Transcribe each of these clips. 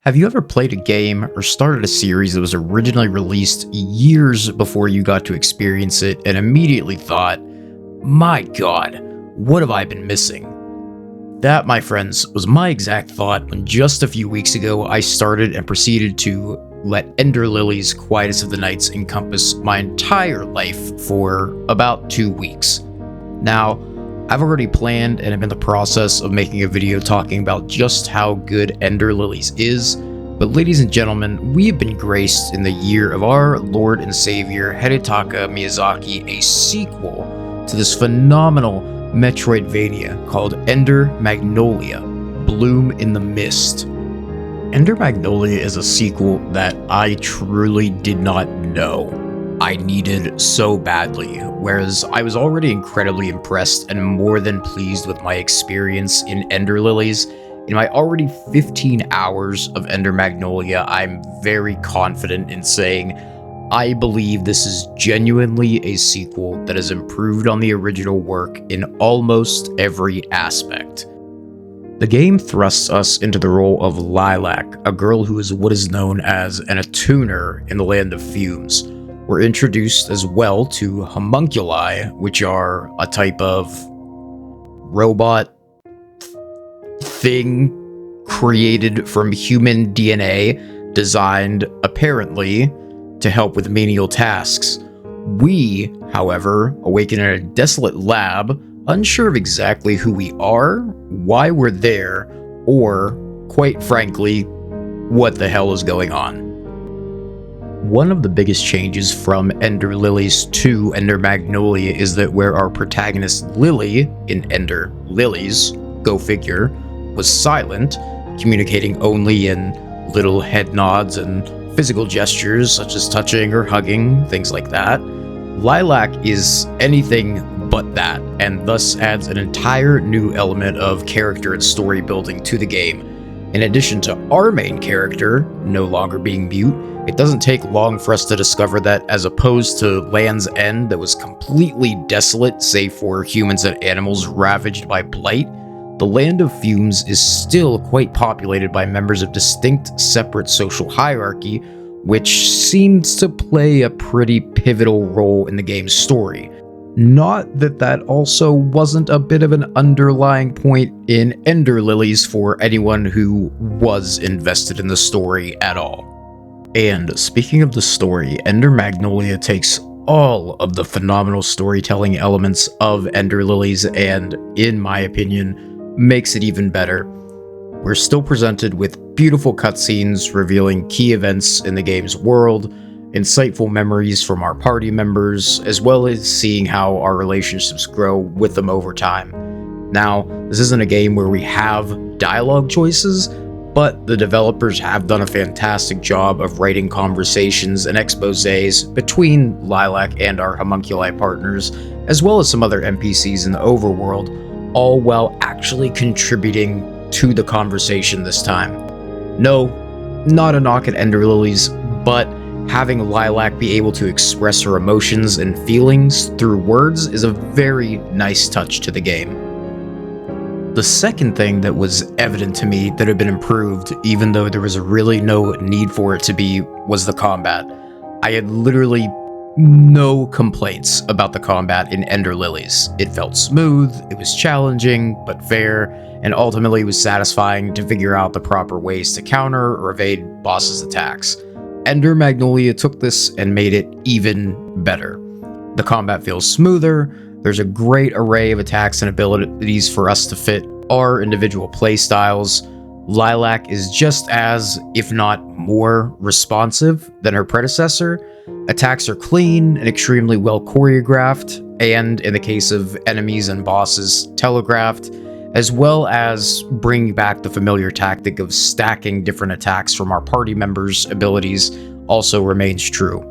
Have you ever played a game or started a series that was originally released years before you got to experience it and immediately thought, my god, what have I been missing? That, my friends, was my exact thought when just a few weeks ago I started and proceeded to let Ender Lilies Quietus of the Nights encompass my entire life for about 2 weeks. Now, I've already planned and am in the process of making a video talking about just how good Ender Lilies is, but ladies and gentlemen, we have been graced in the year of our Lord and Savior Hidetaka Miyazaki a sequel to this phenomenal Metroidvania called Ender Magnolia, Bloom in the Mist. Ender Magnolia is a sequel that I truly did not know I needed so badly, whereas I was already incredibly impressed and more than pleased with my experience in Ender Lilies. In my already 15 hours of Ender Magnolia, I'm very confident in saying I believe this is genuinely a sequel that has improved on the original work in almost every aspect. The game thrusts us into the role of Lilac, a girl who is what is known as an attuner in the Land of Fumes. We're introduced as well to homunculi, which are a type of robot thing created from human DNA, designed apparently to help with menial tasks. We, however, awaken in a desolate lab, unsure of exactly who we are, why we're there, or, quite frankly, what the hell is going on. One of the biggest changes from Ender Lilies to Ender Magnolia is that where our protagonist Lily, in Ender Lilies, go figure, was silent, communicating only in little head nods and physical gestures such as touching or hugging, things like that, Lilac is anything but that, and thus adds an entire new element of character and story building to the game. In addition to our main character no longer being mute, it doesn't take long for us to discover that, as opposed to Land's End that was completely desolate save for humans and animals ravaged by blight, the Land of Fumes is still quite populated by members of distinct separate social hierarchy, which seems to play a pretty pivotal role in the game's story. Not that that also wasn't a bit of an underlying point in Ender Lilies for anyone who was invested in the story at all. And speaking of the story, Ender Magnolia takes all of the phenomenal storytelling elements of Ender Lilies and, in my opinion, makes it even better. We're still presented with beautiful cutscenes revealing key events in the game's world, insightful memories from our party members, as well as seeing how our relationships grow with them over time. Now, this isn't a game where we have dialogue choices, but the developers have done a fantastic job of writing conversations and exposés between Lilac and our homunculi partners, as well as some other NPCs in the overworld, all while actually contributing to the conversation this time. No, not a knock at Ender Lilies, but having Lilac be able to express her emotions and feelings through words is a very nice touch to the game. The second thing that was evident to me that had been improved, even though there was really no need for it to be, was the combat. I had literally no complaints about the combat in Ender Lilies. It felt smooth, it was challenging, but fair, and ultimately was satisfying to figure out the proper ways to counter or evade bosses' attacks. Ender Magnolia took this and made it even better. The combat feels smoother, there's a great array of attacks and abilities for us to fit our individual playstyles. Lilac is just as, if not more, responsive than her predecessor. Attacks are clean and extremely well choreographed, and in the case of enemies and bosses, telegraphed, as well as bringing back the familiar tactic of stacking different attacks from our party members' abilities also remains true.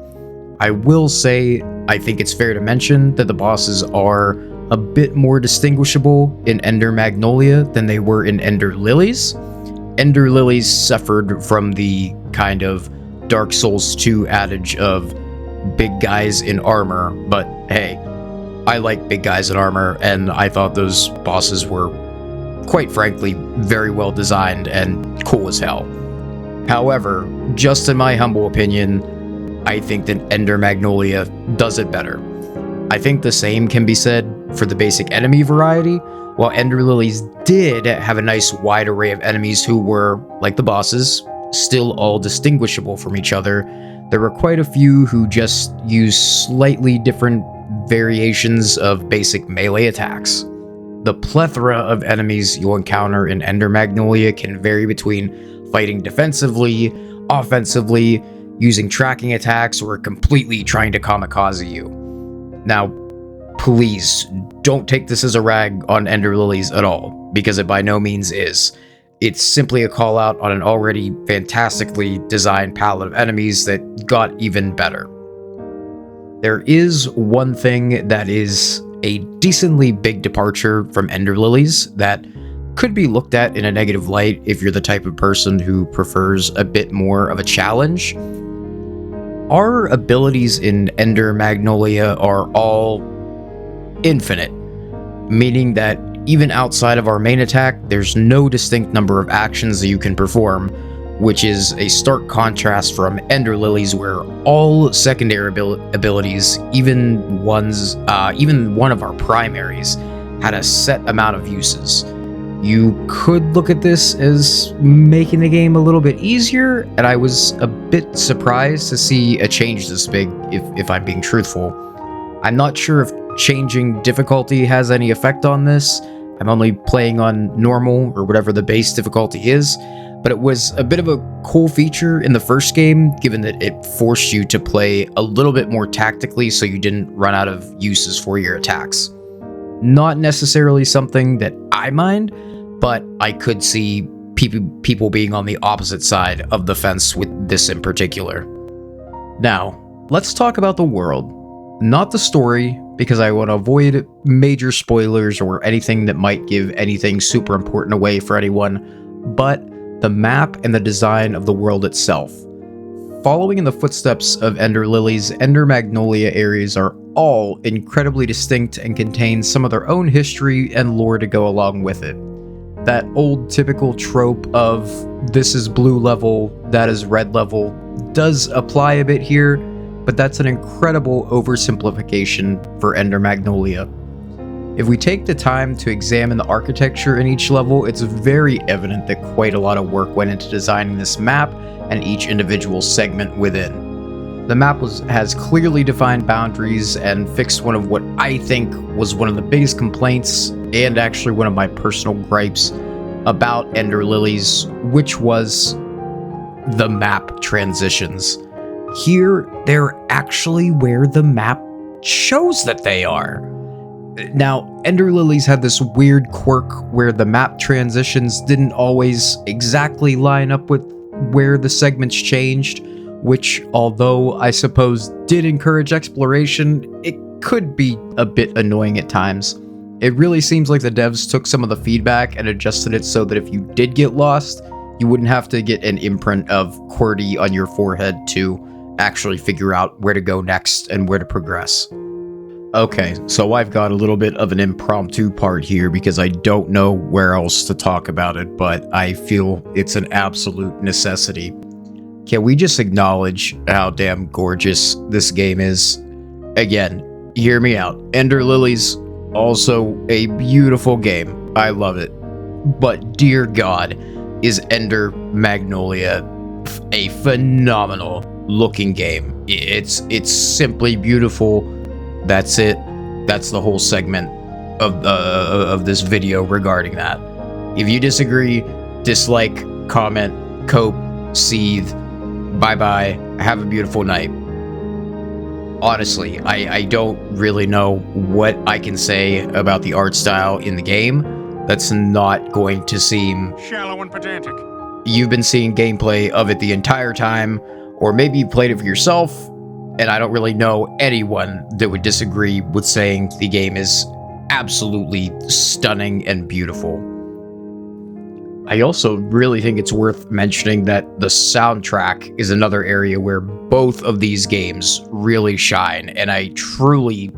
I will say, I think it's fair to mention that the bosses are a bit more distinguishable in Ender Magnolia than they were in Ender Lilies. Ender Lilies suffered from the kind of Dark Souls 2 adage of big guys in armor, but hey, I like big guys in armor, and I thought those bosses were, quite frankly, very well designed and cool as hell. However, just in my humble opinion, I think that Ender Magnolia does it better. I think the same can be said for the basic enemy variety. While Ender Lilies did have a nice wide array of enemies who were, like the bosses, still all distinguishable from each other, there were quite a few who just used slightly different variations of basic melee attacks. The plethora of enemies you'll encounter in Ender Magnolia can vary between fighting defensively, offensively, using tracking attacks, or completely trying to kamikaze you. Now, please don't take this as a rag on Ender Lilies at all, because it by no means is. It's simply a call out on an already fantastically designed palette of enemies that got even better. There is one thing that is a decently big departure from Ender Lilies that could be looked at in a negative light if you're the type of person who prefers a bit more of a challenge. Our abilities in Ender Magnolia are all infinite, meaning that even outside of our main attack, there's no distinct number of actions that you can perform, which is a stark contrast from Ender Lilies, where all secondary abilities, even one of our primaries, had a set amount of uses. You could look at this as making the game a little bit easier, and I was a bit surprised to see a change this big, if I'm being truthful. I'm not sure if changing difficulty has any effect on this. I'm only playing on normal, or whatever the base difficulty is, but it was a bit of a cool feature in the first game, given that it forced you to play a little bit more tactically so you didn't run out of uses for your attacks. Not necessarily something that I mind, but I could see people being on the opposite side of the fence with this in particular. Now, let's talk about the world. Not the story, because I want to avoid major spoilers or anything that might give anything super important away for anyone, but the map and the design of the world itself. Following in the footsteps of Ender Lilies, Ender Magnolia areas are all incredibly distinct and contain some of their own history and lore to go along with it. That old typical trope of this is blue level, that is red level, does apply a bit here, but that's an incredible oversimplification for Ender Magnolia. If we take the time to examine the architecture in each level, it's very evident that quite a lot of work went into designing this map and each individual segment within. The map has clearly defined boundaries and fixed one of what I think was one of the biggest complaints, and actually one of my personal gripes, about Ender Lilies, which was the map transitions. Here, they're actually where the map shows that they are. Now, Ender Lilies had this weird quirk where the map transitions didn't always exactly line up with where the segments changed, which, although I suppose did encourage exploration, it could be a bit annoying at times. It really seems like the devs took some of the feedback and adjusted it so that if you did get lost, you wouldn't have to get an imprint of QWERTY on your forehead to actually figure out where to go next and where to progress. Okay, so I've got a little bit of an impromptu part here because I don't know where else to talk about it, but I feel it's an absolute necessity. Can we just acknowledge how damn gorgeous this game is? Again, hear me out. Ender Lilies, also a beautiful game. I love it. But dear God, is Ender Magnolia a phenomenal looking game. It's simply beautiful. That's it. That's the whole segment of this video regarding that. If you disagree, dislike, comment, cope, seethe, bye-bye, have a beautiful night. Honestly, I don't really know what I can say about the art style in the game that's not going to seem shallow and pedantic. You've been seeing gameplay of it the entire time, or maybe you played it for yourself, and I don't really know anyone that would disagree with saying the game is absolutely stunning and beautiful. I also really think it's worth mentioning that the soundtrack is another area where both of these games really shine, and I truly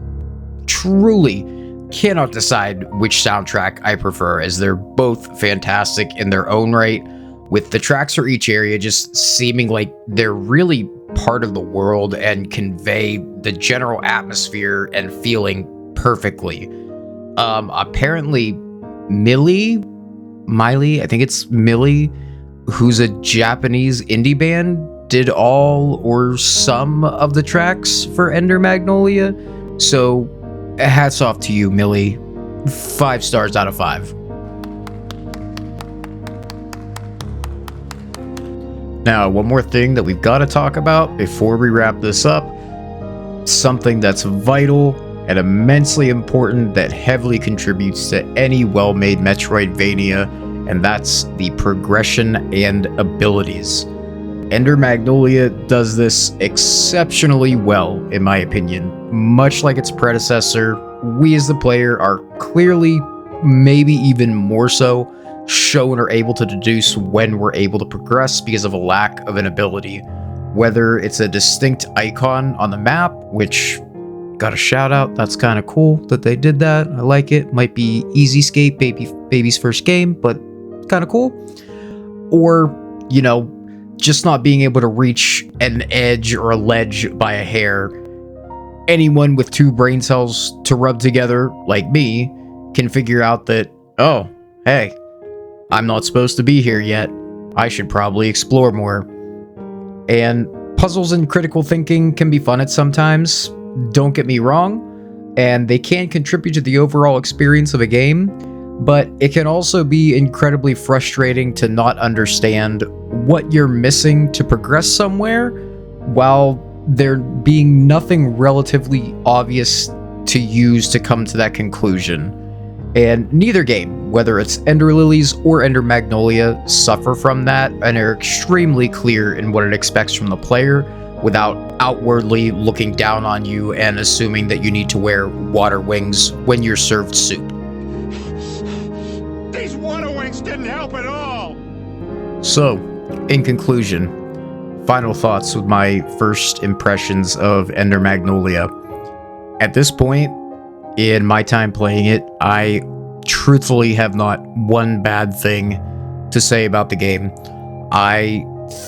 cannot decide which soundtrack I prefer, as they're both fantastic in their own right. with the tracks for each area just seeming like they're really part of the world and convey the general atmosphere and feeling perfectly. Apparently Millie, I think it's Millie, who's a Japanese indie band, did all or some of the tracks for Ender Magnolia. So hats off to you, Millie. 5 stars out of 5. Now, one more thing that we've got to talk about before we wrap this up. Something that's vital and immensely important that heavily contributes to any well-made Metroidvania, and that's the progression and abilities. Ender Magnolia does this exceptionally well, in my opinion. Much like its predecessor, we as the player are clearly, maybe even more so, shown or able to deduce when we're able to progress because of a lack of an ability. Whether it's a distinct icon on the map, which, got a shout out, that's kind of cool that they did that. I like it. Might be easy skate, baby's first game, but kind of cool. Or, you know, just not being able to reach an edge or a ledge by a hair. Anyone with 2 brain cells to rub together, like me, can figure out that, oh, hey, I'm not supposed to be here yet. I should probably explore more. And puzzles and critical thinking can be fun at sometimes, don't get me wrong, and they can contribute to the overall experience of a game, but it can also be incredibly frustrating to not understand what you're missing to progress somewhere, while there being nothing relatively obvious to use to come to that conclusion. And neither game, whether it's Ender Lilies or Ender Magnolia, suffer from that and are extremely clear in what it expects from the player without outwardly looking down on you and assuming that you need to wear water wings when you're served soup. These water wings didn't help at all! So, in conclusion, final thoughts with my first impressions of Ender Magnolia. At this point, in my time playing it, I truthfully have not one bad thing to say about the game. I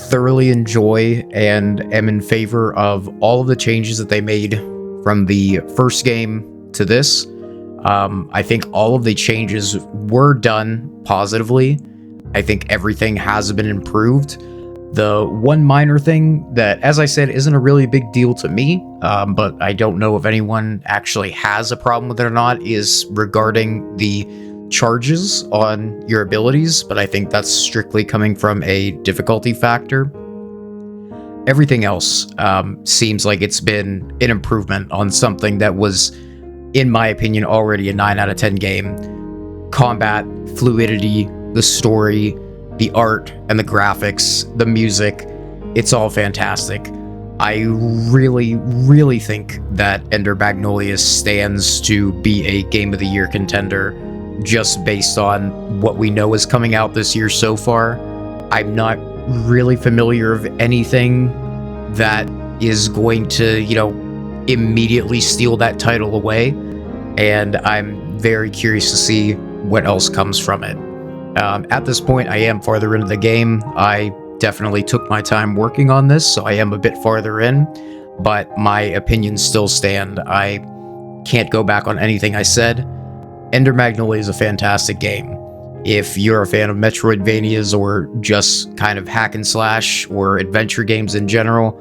thoroughly enjoy and am in favor of all of the changes that they made from the first game to this. I think all of the changes were done positively. I think everything has been improved. The one minor thing that, as I said, isn't a really big deal to me, but I don't know if anyone actually has a problem with it or not, is regarding the charges on your abilities, but I think that's strictly coming from a difficulty factor. Everything else seems like it's been an improvement on something that was, in my opinion, already a 9 out of 10 game. Combat, fluidity, the story, the art and the graphics, the music, it's all fantastic. I really, really think that Ender Magnolia stands to be a Game of the Year contender just based on what we know is coming out this year so far. I'm not really familiar of anything that is going to, you know, immediately steal that title away, and I'm very curious to see what else comes from it. At this point, I am farther into the game. I definitely took my time working on this, so I am a bit farther in, but my opinions still stand. I can't go back on anything I said. Ender Magnolia is a fantastic game. If you're a fan of Metroidvanias or just kind of hack and slash or adventure games in general,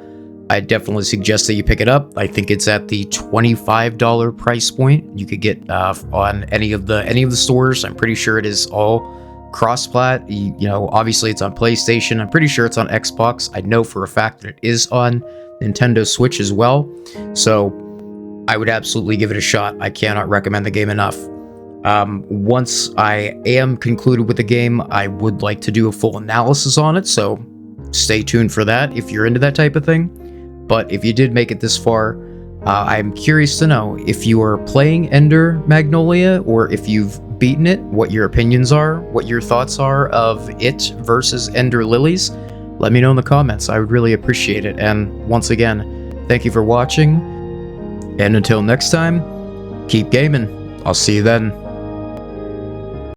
I definitely suggest that you pick it up. I think it's at the $25 price point. You could get on any of the stores. I'm pretty sure it is all cross-plat. You know, obviously it's on PlayStation. I'm pretty sure it's on Xbox. I know for a fact that it is on Nintendo Switch as well. So I would absolutely give it a shot. I cannot recommend the game enough. Once I am concluded with the game, I would like to do a full analysis on it, so stay tuned for that if you're into that type of thing. But if you did make it this far, I'm curious to know if you are playing Ender Magnolia or if you've beaten it, what your opinions are, what your thoughts are of it versus Ender Lilies. Let me know in the comments. I would really appreciate it. And once again, thank you for watching. And until next time, keep gaming. I'll see you then.